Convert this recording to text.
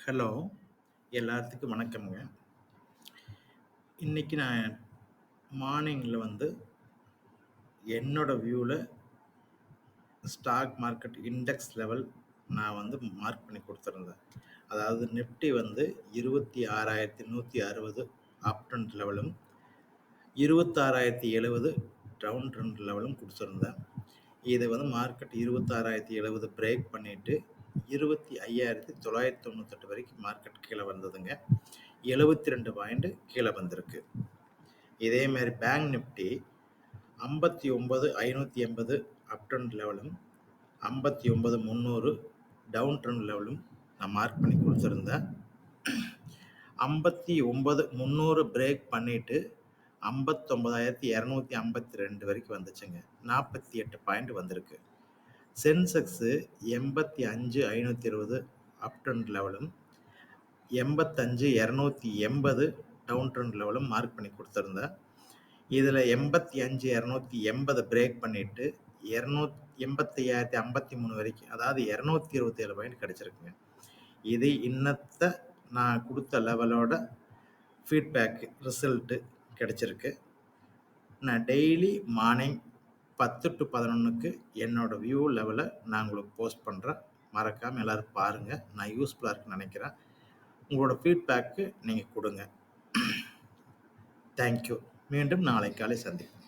Hello! எல்லாத்துக்கும் வணக்கம்ங்க. இன்னைக்கு நான் மார்னிங்ல என்னோட வியூல ஸ்டாக் மார்க்கெட் இண்டெக்ஸ் லெவல் நான் மார்க் பண்ணி குடுத்துருந்தேன். அதாவது நிஃப்டி 26,160 அப் ட்ரெண்ட் லெவலும், 26,070 டவுன் ட்ரெண்ட் லெவலும் குடுத்திருந்தேன். இது மார்க்கெட் 26,070 பிரேக் பண்ணிட்டு 25,998 வரைக்கும் மார்க்கெட் கீழ வந்ததுங்க. 72 பாயிண்ட் கீழ வந்திருக்கு. இதே மாரி பேங்க் நிஃப்டி 59,580 அப் ட்ரெண்ட் லெவலும், 59,300 டவுன் ட்ரெண்ட் லெவலும் நான் மார்க் பண்ணி குடுத்திருந்தேன். 59,300 பிரேக் பண்ணிட்டு 59,252 வரைக்கும் வந்துச்சுங்க. 48 பாயிண்ட் வந்திருக்கு. சென்செக்ஸ் 85,520 அப் ட்ரெண்ட் லெவலும், 85,280 டவுன் ட்ரெண்ட் லெவலும் மார்க் பண்ணி குடுத்திருந்தேன். இதுல 85,280 பிரேக் பண்ணிட்டு 85,053 வரைக்கும், அதாவது 227 பாயிண்ட் கிடைச்சிருக்குங்க. இது இன்னத்த நான் குடுத்த லெவலோட ஃபீட்பேக் ரிசல்ட் கிடைச்சிருக்கு. நான் டெய்லி மார்னிங் 10 to 11க்கு என்னோட வியூ லெவல நான் உங்களுக்கு போஸ்ட் பண்றேன். மறக்காம எல்லாரும் பாருங்க. நான் யூஸ்ஃபுல்லா இருக்குன்னு நினைக்கிறேன். உங்களோட ஃபீட்பேக் நீங்க குடுங்க. Thank you. மீண்டும் நாளை காலை சந்திப்போம்.